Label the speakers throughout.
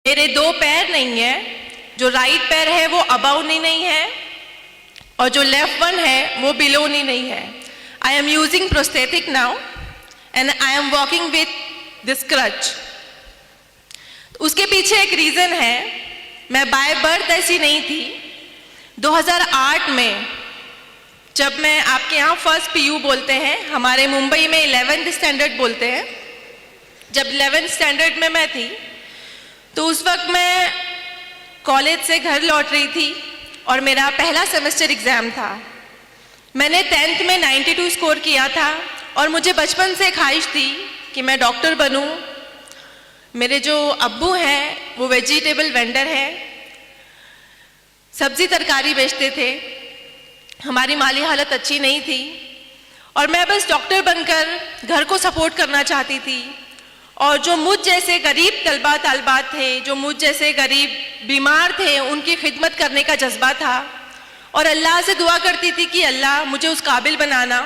Speaker 1: मेरे दो पैर नहीं है, जो राइट पैर है वो अबाउ नहीं है और जो लेफ्ट वन है वो बिलो नहीं है। I am using prosthetic now and I am walking with this crutch. उसके पीछे एक रीज़न है, मैं बाय बर्थ ऐसी नहीं थी। 2008 में जब मैं आपके यहाँ फर्स्ट पीयू बोलते हैं, हमारे मुंबई में 11th स्टैंडर्ड बोलते हैं, जब 11th स्टैंडर्ड में मैं थी तो उस वक्त मैं कॉलेज से घर लौट रही थी और मेरा पहला सेमेस्टर एग्ज़ाम था। मैंने 10th में 92 स्कोर किया था और मुझे बचपन से ख्वाहिश थी कि मैं डॉक्टर बनूं। मेरे जो अब्बू हैं वो वेजिटेबल वेंडर हैं, सब्जी तरकारी बेचते थे। हमारी माली हालत अच्छी नहीं थी और मैं बस डॉक्टर बनकर घर को सपोर्ट करना चाहती थी। और जो मुझ जैसे गरीब तलबा तालबात थे, जो मुझ जैसे गरीब बीमार थे, उनकी खिदमत करने का जज्बा था और अल्लाह से दुआ करती थी कि अल्लाह मुझे उस काबिल बनाना।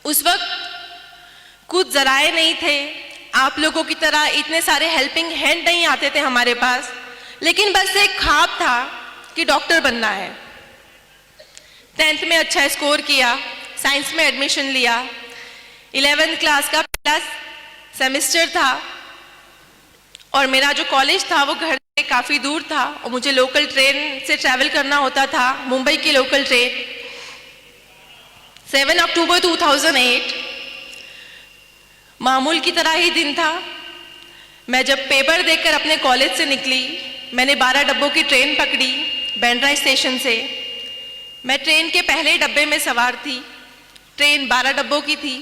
Speaker 1: उस वक्त कुछ ज़राए नहीं थे, आप लोगों की तरह इतने सारे हेल्पिंग हैंड नहीं आते थे हमारे पास, लेकिन बस एक ख्वाब था कि डॉक्टर बनना है। 10th में अच्छा स्कोर किया, साइंस में एडमिशन लिया। 11th क्लास का पहला सेमेस्टर था और मेरा जो कॉलेज था वो घर से काफ़ी दूर था और मुझे लोकल ट्रेन से ट्रैवल करना होता था, मुंबई की लोकल ट्रेन। 7 अक्टूबर 2008 मामूल की तरह ही दिन था। मैं जब पेपर देकर अपने कॉलेज से निकली, मैंने 12 डब्बों की ट्रेन पकड़ी बैंड्रा स्टेशन से। मैं ट्रेन के पहले डब्बे में सवार थी। ट्रेन 12 डब्बों की थी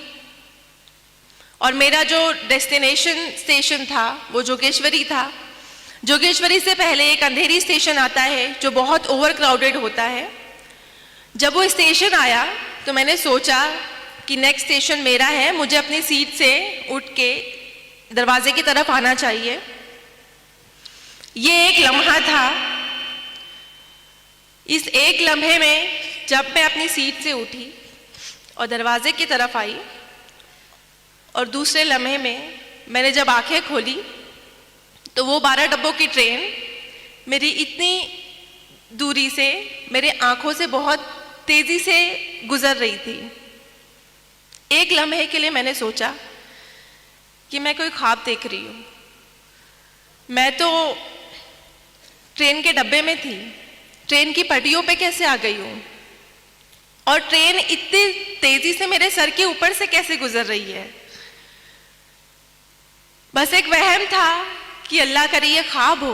Speaker 1: और मेरा जो डेस्टिनेशन स्टेशन था वो जोगेश्वरी था। जोगेश्वरी से पहले एक अंधेरी स्टेशन आता है जो बहुत ओवर क्राउडेड होता है। जब वो स्टेशन आया तो मैंने सोचा कि नेक्स्ट स्टेशन मेरा है, मुझे अपनी सीट से उठ के दरवाजे की तरफ आना चाहिए। ये एक लम्हा था। इस एक लम्हे में जब मैं अपनी सीट से उठी और दरवाजे की तरफ आई और दूसरे लम्हे में मैंने जब आंखें खोली तो वो 12 डब्बों की ट्रेन मेरी इतनी दूरी से, मेरे आंखों से बहुत तेज़ी से गुजर रही थी। एक लम्हे के लिए मैंने सोचा कि मैं कोई ख्वाब देख रही हूँ। मैं तो ट्रेन के डब्बे में थी, ट्रेन की पटरियों पे कैसे आ गई हूँ और ट्रेन इतनी तेजी से मेरे सर के ऊपर से कैसे गुजर रही है। बस एक वहम था कि अल्लाह करे ये ख्वाब हो,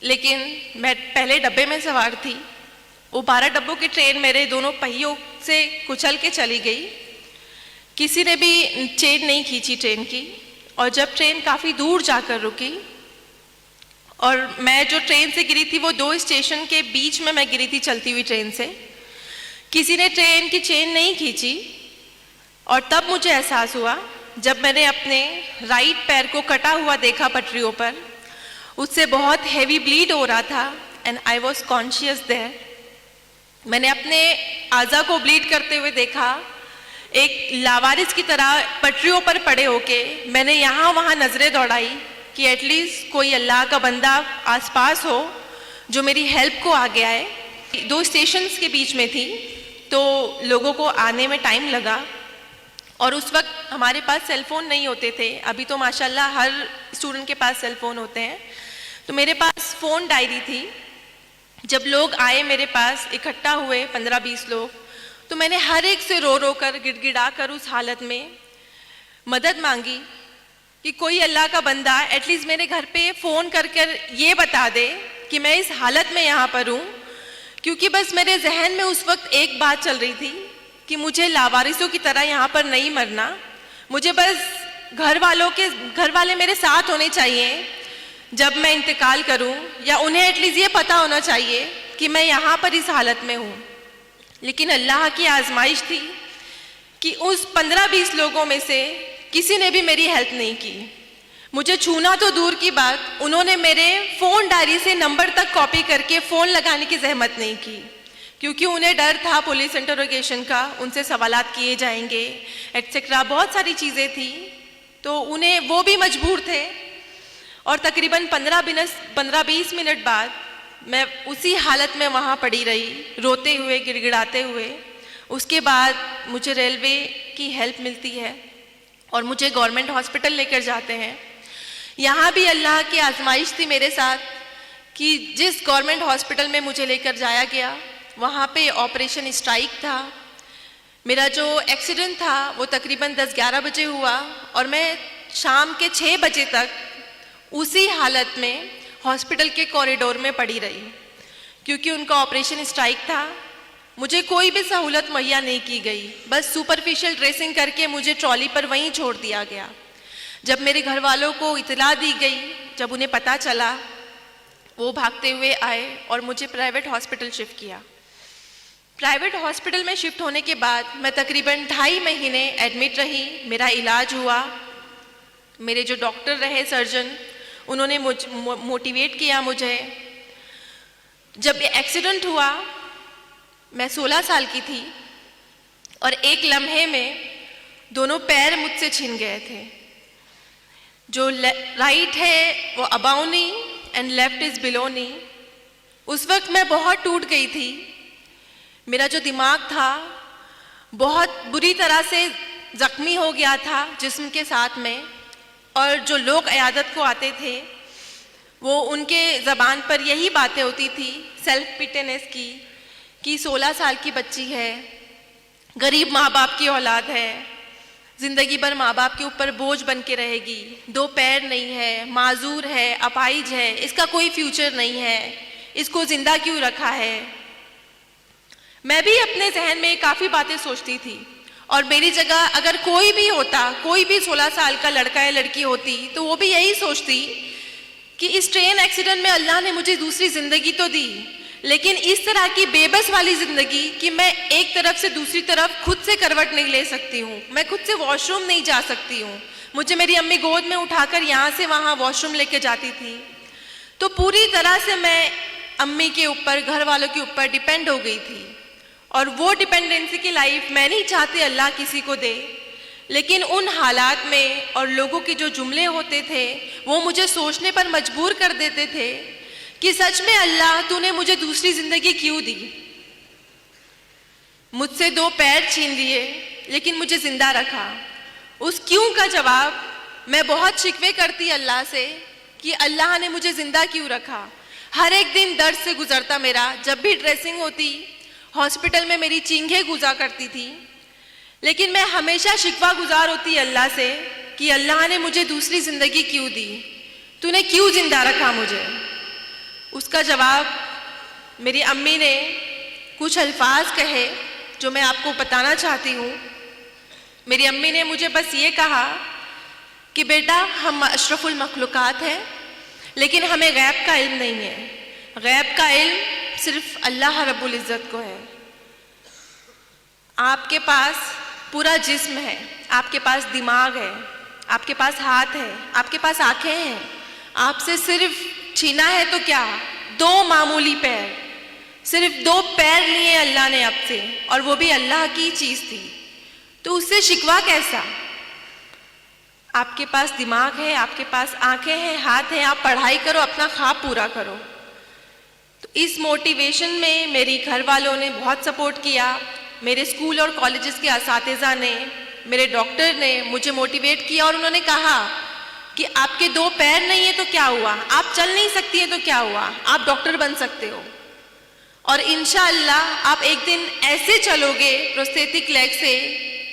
Speaker 1: लेकिन मैं पहले डब्बे में सवार थी। वो 12 डब्बों की ट्रेन मेरे दोनों पहियों से कुचल के चली गई। किसी ने भी चेन नहीं खींची ट्रेन की और जब ट्रेन काफ़ी दूर जाकर रुकी और मैं जो ट्रेन से गिरी थी वो 2 स्टेशन के बीच में मैं गिरी थी चलती हुई ट्रेन से। किसी ने ट्रेन की चेन नहीं खींची और तब मुझे एहसास हुआ जब मैंने अपने राइट पैर को कटा हुआ देखा पटरियों पर। उससे बहुत हैवी ब्लीड हो रहा था and I was conscious there. मैंने अपने आज़ा को ब्लीड करते हुए देखा, एक लावारिस की तरह पटरियों पर पड़े होके मैंने यहाँ वहाँ नज़रें दौड़ाई कि एटलीस्ट कोई अल्लाह का बंदा आसपास हो जो मेरी हेल्प को आगे आए। 2 स्टेशंस के बीच में थी तो लोगों को आने में टाइम लगा और उस वक्त हमारे पास सेलफ़ोन नहीं होते थे। अभी तो माशाल्लाह हर स्टूडेंट के पास सेलफ़ोन होते हैं। तो मेरे पास फ़ोन डायरी थी। जब लोग आए मेरे पास, इकट्ठा हुए 15-20 लोग, तो मैंने हर एक से रो रो कर, गिड़गिड़ा कर उस हालत में मदद मांगी कि कोई अल्लाह का बंदा एटलीस्ट मेरे घर पे फ़ोन कर कर ये बता दे कि मैं इस हालत में यहाँ पर हूँ। क्योंकि बस मेरे जहन में उस वक्त एक बात चल रही थी कि मुझे लावारिसों की तरह यहाँ पर नहीं मरना। मुझे बस घर वाले मेरे साथ होने चाहिए जब मैं इंतकाल करूं, या उन्हें एटलीस्ट ये पता होना चाहिए कि मैं यहाँ पर इस हालत में हूँ। लेकिन अल्लाह की आजमाइश थी कि उस 15-20 लोगों में से किसी ने भी मेरी हेल्प नहीं की। मुझे छूना तो दूर की बात, उन्होंने मेरे फ़ोन डायरी से नंबर तक कॉपी करके फ़ोन लगाने की जहमत नहीं की, क्योंकि उन्हें डर था पुलिस इंटरोगेशन का, उनसे सवालात किए जाएंगे एटसेट्रा, बहुत सारी चीज़ें थी। तो उन्हें वो भी मजबूर थे और तकरीबन 15-20 मिनट बाद मैं उसी हालत में वहाँ पड़ी रही, रोते हुए, गिड़गिड़ाते हुए। उसके बाद मुझे रेलवे की हेल्प मिलती है और मुझे गवर्नमेंट हॉस्पिटल लेकर जाते हैं। यहाँ भी अल्लाह की आजमाइश थी मेरे साथ कि जिस गवर्नमेंट हॉस्पिटल में मुझे लेकर जाया गया वहाँ पे ऑपरेशन स्ट्राइक था। मेरा जो एक्सीडेंट था वो तकरीबन 10-11 बजे हुआ और मैं शाम के 6 बजे तक उसी हालत में हॉस्पिटल के कॉरिडोर में पड़ी रही, क्योंकि उनका ऑपरेशन स्ट्राइक था। मुझे कोई भी सहूलत मुहैया नहीं की गई, बस सुपरफिशियल ड्रेसिंग करके मुझे ट्रॉली पर वहीं छोड़ दिया गया। जब मेरे घर वालों को इतला दी गई, जब उन्हें पता चला, वो भागते हुए आए और मुझे प्राइवेट हॉस्पिटल शिफ्ट किया। प्राइवेट हॉस्पिटल में शिफ्ट होने के बाद मैं तकरीबन 2.5 महीने एडमिट रही। मेरा इलाज हुआ। मेरे जो डॉक्टर रहे, सर्जन, उन्होंने मोटिवेट किया मुझे। जब ये एक्सीडेंट हुआ मैं 16 साल की थी और एक लम्हे में दोनों पैर मुझसे छिन गए थे। जो राइट है वो above knee and left is below knee. उस वक्त मैं बहुत टूट गई थी। मेरा जो दिमाग था बहुत बुरी तरह से जख्मी हो गया था जिस्म के साथ में, और जो लोग इयादत को आते थे वो उनके ज़बान पर यही बातें होती थी सेल्फ पिटेनेस की, कि 16 साल की बच्ची है, गरीब माँ बाप की औलाद है, ज़िंदगी भर माँ बाप के ऊपर बोझ बन के रहेगी, 2 पैर नहीं है, माजूर है, अपाहिज है, इसका कोई फ्यूचर नहीं है, इसको ज़िंदा क्यों रखा है। मैं भी अपने जहन में काफ़ी बातें सोचती थी, और मेरी जगह अगर कोई भी होता, कोई भी 16 साल का लड़का या लड़की होती, तो वो भी यही सोचती कि इस ट्रेन एक्सीडेंट में अल्लाह ने मुझे दूसरी ज़िंदगी तो दी, लेकिन इस तरह की बेबस वाली ज़िंदगी कि मैं एक तरफ से दूसरी तरफ खुद से करवट नहीं ले सकती हूँ, मैं खुद से वॉशरूम नहीं जा सकती हूँ। मुझे मेरी अम्मी गोद में उठाकर यहाँ से वहाँ वॉशरूम लेके जाती थी। तो पूरी तरह से मैं अम्मी के ऊपर, घर वालों के ऊपर डिपेंड हो गई थी, और वो डिपेंडेंसी की लाइफ मैं नहीं चाहती अल्लाह किसी को दे। लेकिन उन हालात में और लोगों के जो जुमले होते थे वो मुझे सोचने पर मजबूर कर देते थे कि सच में अल्लाह तूने मुझे दूसरी ज़िंदगी क्यों दी। मुझसे 2 पैर छीन लिए लेकिन मुझे ज़िंदा रखा। उस क्यों का जवाब मैं बहुत शिकवे करती अल्लाह से कि अल्लाह ने मुझे ज़िंदा क्यों रखा। हर एक दिन दर्द से गुजरता मेरा। जब भी ड्रेसिंग होती हॉस्पिटल में मेरी चींखें गुजा करती थी, लेकिन मैं हमेशा शिकवा गुजार होती अल्लाह से कि अल्लाह ने मुझे दूसरी ज़िंदगी क्यों दी, तूने क्यों ज़िंदा रखा मुझे। उसका जवाब मेरी अम्मी ने कुछ अल्फाज कहे जो मैं आपको बताना चाहती हूँ। मेरी अम्मी ने मुझे बस ये कहा कि बेटा हम अशरफुल मखलूक़ात हैं, लेकिन हमें गैब का इल्म नहीं है। गैब का इल्म सिर्फ अल्लाह रब्बुल इज़्ज़त को है। आपके पास पूरा जिस्म है, आपके पास दिमाग है, आपके पास हाथ है, आपके पास आँखें हैं, आपसे सिर्फ छीना है तो क्या 2 मामूली पैर, सिर्फ 2 पैर लिए अल्लाह ने आपसे, और वो भी अल्लाह की चीज़ थी, तो उससे शिकवा कैसा। आपके पास दिमाग है, आपके पास आँखें हैं, हाथ हैं, आप पढ़ाई करो, अपना ख्वाब पूरा करो। तो इस मोटिवेशन में मेरी घर वालों ने बहुत सपोर्ट किया। मेरे स्कूल और कॉलेजेस के असातिज़ा ने, मेरे डॉक्टर ने मुझे मोटिवेट किया, और उन्होंने कहा कि आपके 2 पैर नहीं है तो क्या हुआ, आप चल नहीं सकती हैं तो क्या हुआ, आप डॉक्टर बन सकते हो, और इंशाअल्लाह आप एक दिन ऐसे चलोगे प्रोस्थेटिक लेग से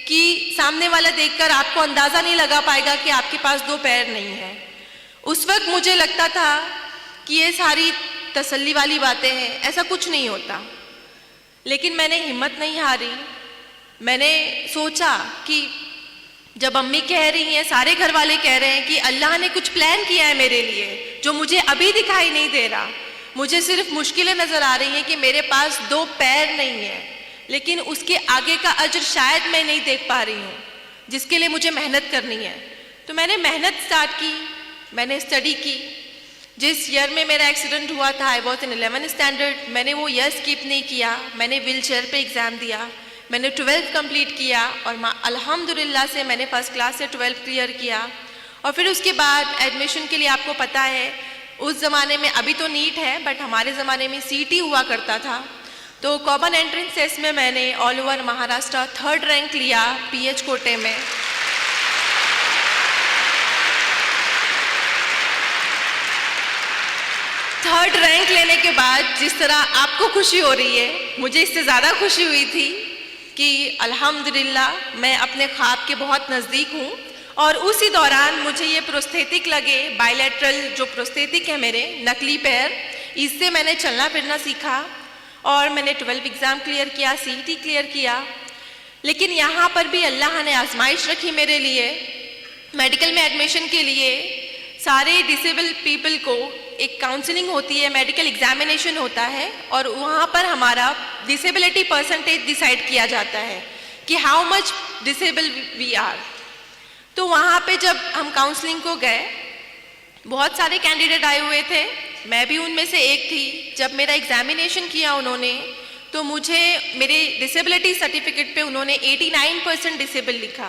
Speaker 1: कि सामने वाला देखकर आपको अंदाज़ा नहीं लगा पाएगा कि आपके पास 2 पैर नहीं है। उस वक्त मुझे लगता था कि ये सारी तसल्ली वाली बातें हैं, ऐसा कुछ नहीं होता। लेकिन मैंने हिम्मत नहीं हारी। मैंने सोचा कि जब अम्मी कह रही हैं, सारे घर वाले कह रहे हैं कि अल्लाह ने कुछ प्लान किया है मेरे लिए जो मुझे अभी दिखाई नहीं दे रहा, मुझे सिर्फ मुश्किलें नज़र आ रही हैं कि मेरे पास 2 पैर नहीं है, लेकिन उसके आगे का अजर शायद मैं नहीं देख पा रही हूँ, जिसके लिए मुझे मेहनत करनी है। तो मैंने मेहनत स्टार्ट की, मैंने स्टडी की। जिस ईयर में मेरा एक्सीडेंट हुआ था, I was in 11th standard, मैंने वो ईयर स्किप नहीं किया। मैंने व्हील चेयर पे एग्ज़ाम दिया, मैंने 12th कंप्लीट किया, और अल्हम्दुलिल्लाह से मैंने फर्स्ट क्लास से 12th क्लियर किया। और फिर उसके बाद एडमिशन के लिए आपको पता है उस ज़माने में, अभी तो नीट है बट हमारे ज़माने में सीटी हुआ करता था। तो कॉमन एंट्रेंस टेस्ट में मैंने all over Maharashtra 3rd rank लिया पीएच कोटे में। थर्ड रैंक लेने के बाद जिस तरह आपको खुशी हो रही है, मुझे इससे ज़्यादा खुशी हुई थी कि अल्हम्दुलिल्लाह मैं अपने ख्वाब के बहुत नज़दीक हूँ। और उसी दौरान मुझे ये प्रोस्थेटिक लगे, बायलैटरल जो प्रोस्थेटिक है मेरे नकली पैर, इससे मैंने चलना फिरना सीखा और मैंने 12 एग्ज़ाम क्लियर किया, सीईटी क्लियर किया। लेकिन यहाँ पर भी अल्लाह ने आजमाइश रखी मेरे लिए। मेडिकल में एडमिशन के लिए सारे डिसेबल पीपल को एक काउंसलिंग होती है, मेडिकल एग्जामिनेशन होता है और वहाँ पर हमारा डिसेबिलिटी परसेंटेज डिसाइड किया जाता है कि how much disable we are. तो वहाँ पे जब हम काउंसलिंग को गए, बहुत सारे कैंडिडेट आए हुए थे, मैं भी उनमें से एक थी। जब मेरा एग्जामिनेशन किया उन्होंने, तो मुझे मेरे डिसेबिलिटी सर्टिफिकेट पे उन्होंने 89% डिसेबल लिखा।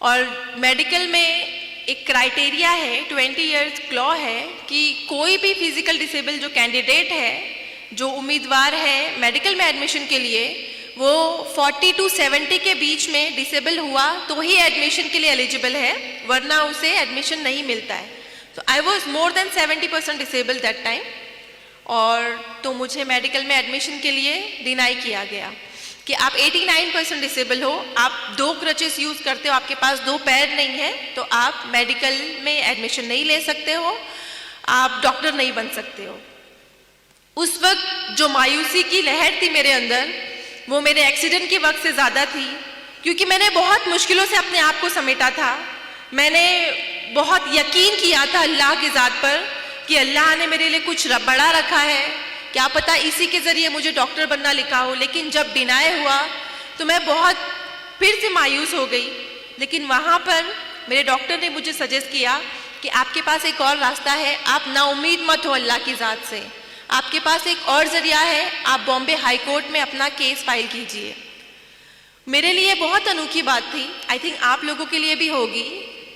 Speaker 1: और मेडिकल में एक क्राइटेरिया है, 20 ईयर्स क्लॉ है कि कोई भी फिजिकल डिसेबल जो कैंडिडेट है, जो उम्मीदवार है मेडिकल में एडमिशन के लिए, वो 40 to 70 के बीच में डिसेबल हुआ तो ही एडमिशन के लिए एलिजिबल है, वरना उसे एडमिशन नहीं मिलता है। तो I was more than 70% disable that time. और तो मुझे मेडिकल में एडमिशन के लिए डिनाई किया गया कि आप 89% डिसेबल हो, आप 2 क्रचेस यूज़ करते हो, आपके पास 2 पैर नहीं है, तो आप मेडिकल में एडमिशन नहीं ले सकते हो, आप डॉक्टर नहीं बन सकते हो। उस वक्त जो मायूसी की लहर थी मेरे अंदर, वो मेरे एक्सीडेंट के वक्त से ज़्यादा थी, क्योंकि मैंने बहुत मुश्किलों से अपने आप को समेटा था। मैंने बहुत यकीन किया था अल्लाह की ज़ात पर कि अल्लाह ने मेरे लिए कुछ बड़ा रखा है, क्या पता इसी के ज़रिए मुझे डॉक्टर बनना लिखा हो। लेकिन जब डिनाई हुआ तो मैं बहुत फिर से मायूस हो गई। लेकिन वहाँ पर मेरे डॉक्टर ने मुझे सजेस्ट किया कि आपके पास एक और रास्ता है, आप नाउम्मीद मत हो अल्लाह की ज़ात से, आपके पास एक और ज़रिया है, आप बॉम्बे हाई कोर्ट में अपना केस फाइल कीजिए। मेरे लिए बहुत अनोखी बात थी, आई थिंक आप लोगों के लिए भी होगी,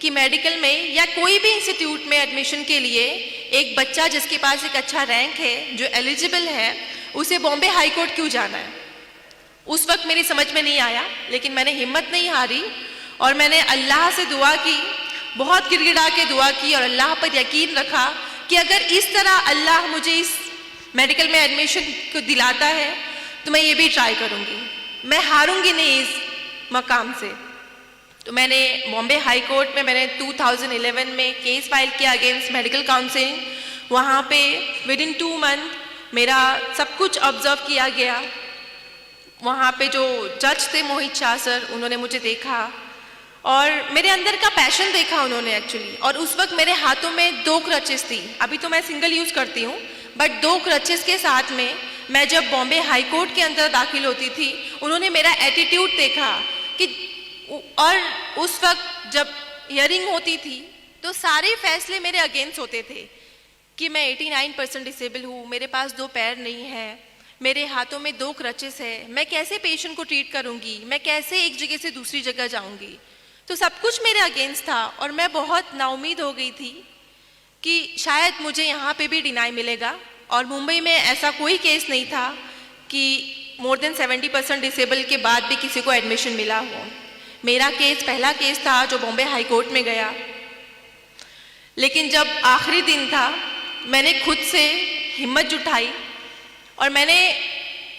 Speaker 1: कि मेडिकल में या कोई भी इंस्टीट्यूट में एडमिशन के लिए एक बच्चा जिसके पास एक अच्छा रैंक है, जो एलिजिबल है, उसे बॉम्बे हाई कोर्ट क्यों जाना है। उस वक्त मेरी समझ में नहीं आया, लेकिन मैंने हिम्मत नहीं हारी और मैंने अल्लाह से दुआ की, बहुत गिड़गिड़ा के दुआ की और अल्लाह पर यकीन रखा कि अगर इस तरह अल्लाह मुझे इस मेडिकल में एडमिशन को दिलाता है तो मैं ये भी ट्राई करूँगी, मैं हारूंगी नहीं इस मकाम से। तो मैंने बॉम्बे हाई कोर्ट में मैंने 2011 में केस फाइल किया अगेंस्ट मेडिकल काउंसिल। वहाँ पे विदिन 2 मंथ मेरा सब कुछ ऑब्जर्व किया गया। वहाँ पे जो जज थे मोहित शाह सर, उन्होंने मुझे देखा और मेरे अंदर का पैशन देखा उन्होंने एक्चुअली। और उस वक्त मेरे हाथों में 2 क्रचेस थी, अभी तो मैं सिंगल यूज़ करती हूँ, बट 2 क्रचेस के साथ में मैं जब बॉम्बे हाई कोर्ट के अंदर दाखिल होती थी, उन्होंने मेरा एटीट्यूड देखा कि, और उस वक्त जब हियरिंग होती थी तो सारे फैसले मेरे अगेंस्ट होते थे कि मैं 89% डिसेबल हूँ, मेरे पास 2 पैर नहीं है, मेरे हाथों में 2 क्रचेस है, मैं कैसे पेशेंट को ट्रीट करूँगी, मैं कैसे एक जगह से दूसरी जगह जाऊँगी। तो सब कुछ मेरे अगेंस्ट था और मैं बहुत नाउम्मीद हो गई थी कि शायद मुझे यहाँ पे भी डिनाई मिलेगा। और मुंबई में ऐसा कोई केस नहीं था कि मोर देन 70% डिसेबल के बाद भी किसी को एडमिशन मिला हो। मेरा केस पहला केस था जो बॉम्बे हाई कोर्ट में गया। लेकिन जब आखिरी दिन था, मैंने खुद से हिम्मत जुटाई और मैंने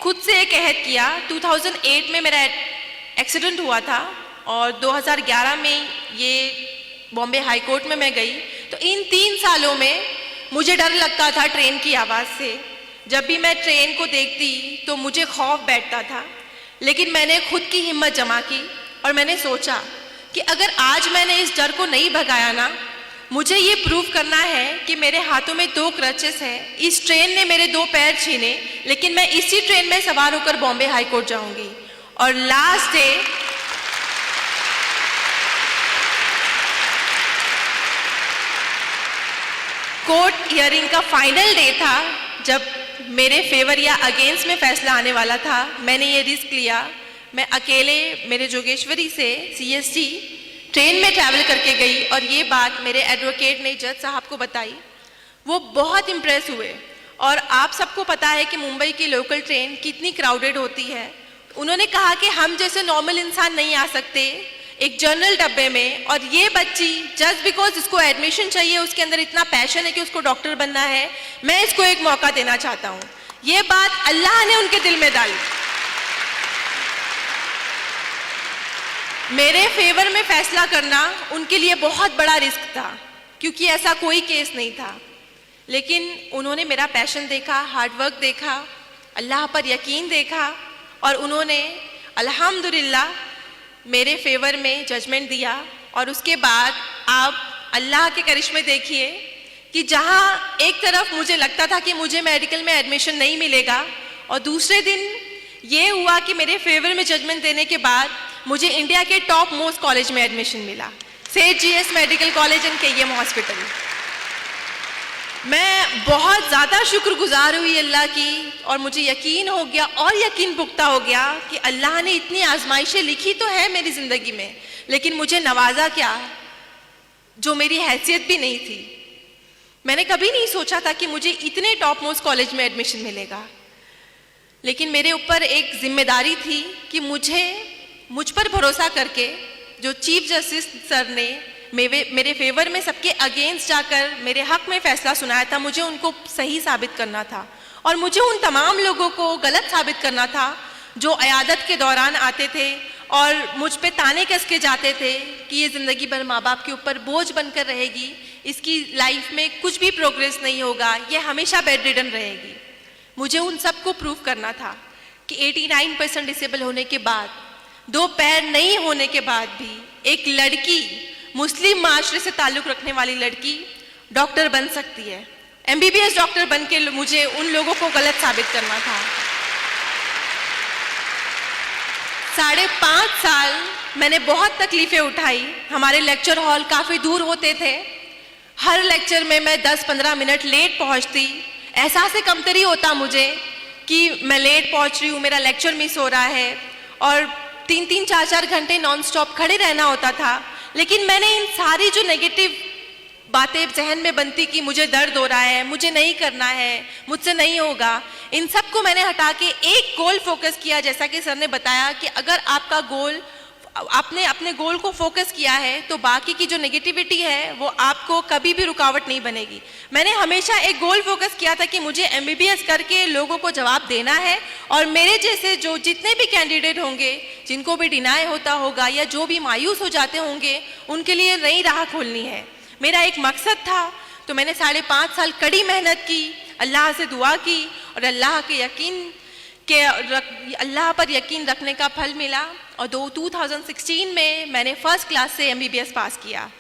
Speaker 1: खुद से एक अहद किया। 2008 में मेरा एक्सीडेंट हुआ था और 2011 में ये बॉम्बे हाई कोर्ट में मैं गई। तो इन 3 सालों में मुझे डर लगता था ट्रेन की आवाज़ से। जब भी मैं ट्रेन को देखती तो मुझे खौफ बैठता था, लेकिन मैंने खुद की हिम्मत जमा की और मैंने सोचा कि अगर आज मैंने इस डर को नहीं भगाया ना, मुझे ये प्रूव करना है कि मेरे हाथों में 2 क्रचेस हैं, इस ट्रेन ने मेरे 2 पैर छीने, लेकिन मैं इसी ट्रेन में सवार होकर बॉम्बे हाई कोर्ट जाऊंगी। और लास्ट डे कोर्ट हियरिंग का फाइनल डे था, जब मेरे फेवर या अगेंस्ट में फैसला आने वाला था। मैंने ये रिस्क लिया, मैं अकेले मेरे जोगेश्वरी से CST ट्रेन में ट्रैवल करके गई और ये बात मेरे एडवोकेट ने जज साहब को बताई। वो बहुत इम्प्रेस हुए। और आप सबको पता है कि मुंबई की लोकल ट्रेन कितनी क्राउडेड होती है। उन्होंने कहा कि हम जैसे नॉर्मल इंसान नहीं आ सकते एक जनरल डब्बे में, और ये बच्ची जस्ट बिकॉज इसको एडमिशन चाहिए, उसके अंदर इतना पैशन है कि उसको डॉक्टर बनना है, मैं इसको एक मौका देना चाहता हूँ। ये बात अल्लाह ने उनके दिल में डाली। मेरे फेवर में फैसला करना उनके लिए बहुत बड़ा रिस्क था, क्योंकि ऐसा कोई केस नहीं था। लेकिन उन्होंने मेरा पैशन देखा, हार्डवर्क देखा, अल्लाह पर यकीन देखा, और उन्होंने अल्हम्दुलिल्लाह मेरे फेवर में जजमेंट दिया। और उसके बाद आप अल्लाह के करिश्मे देखिए कि जहाँ एक तरफ मुझे लगता था कि मुझे मेडिकल में एडमिशन नहीं मिलेगा, और दूसरे दिन ये हुआ कि मेरे फेवर में जजमेंट देने के बाद मुझे इंडिया के टॉप मोस्ट कॉलेज में एडमिशन मिला, सेठ GS medical college and KEM hospital. मैं बहुत ज़्यादा शुक्रगुजार हुई अल्लाह की, और मुझे यकीन हो गया और यकीन पुख्ता हो गया कि अल्लाह ने इतनी आजमाइशें लिखी तो है मेरी ज़िंदगी में, लेकिन मुझे नवाजा क्या जो मेरी हैसियत भी नहीं थी। मैंने कभी नहीं सोचा था कि मुझे इतने टॉप मोस्ट कॉलेज में एडमिशन मिलेगा, लेकिन मेरे ऊपर एक जिम्मेदारी थी कि मुझ पर भरोसा करके जो चीफ जस्टिस सर ने मेरे फेवर में सबके अगेंस्ट जाकर मेरे हक में फैसला सुनाया था, मुझे उनको सही साबित करना था। और मुझे उन तमाम लोगों को गलत साबित करना था जो अयादत के दौरान आते थे और मुझ पे ताने कस के जाते थे कि ये ज़िंदगी भर माँ बाप के ऊपर बोझ बनकर रहेगी, इसकी लाइफ में कुछ भी प्रोग्रेस नहीं होगा, ये हमेशा बेड रिडन रहेगी। मुझे उन सबको प्रूव करना था कि 89% डिसेबल होने के बाद, 2 पैर नहीं होने के बाद भी एक लड़की, मुस्लिम माशरे से ताल्लुक़ रखने वाली लड़की डॉक्टर बन सकती है। MBBS डॉक्टर बन के मुझे उन लोगों को गलत साबित करना था। 5.5 साल मैंने बहुत तकलीफ़ें उठाई। हमारे लेक्चर हॉल काफ़ी दूर होते थे, हर लेक्चर में मैं 10-15 मिनट लेट पहुंचती। एहसास कमतरी होता मुझे कि मैं लेट पहुंच रही हूँ, मेरा लेक्चर मिस हो रहा है, और 3-3, 4-4 घंटे नॉन स्टॉप खड़े रहना होता था। लेकिन मैंने इन सारी जो नेगेटिव बातें जहन में बनती कि मुझे दर्द हो रहा है, मुझे नहीं करना है, मुझसे नहीं होगा, इन सब को मैंने हटा के एक गोल फोकस किया। जैसा कि सर ने बताया कि अगर आपका गोल, आपने अपने गोल को फोकस किया है तो बाकी की जो नेगेटिविटी है वो आपको कभी भी रुकावट नहीं बनेगी। मैंने हमेशा एक गोल फोकस किया था कि मुझे MBBS करके लोगों को जवाब देना है, और मेरे जैसे जो जितने भी कैंडिडेट होंगे, जिनको भी डिनाई होता होगा या जो भी मायूस हो जाते होंगे, उनके लिए नई राह खोलनी है। मेरा एक मकसद था। तो मैंने 5.5 साल कड़ी मेहनत की, अल्लाह से दुआ की, और अल्लाह पर यकीन रखने का फल मिला। और 2016 में मैंने फर्स्ट क्लास से MBBS पास किया।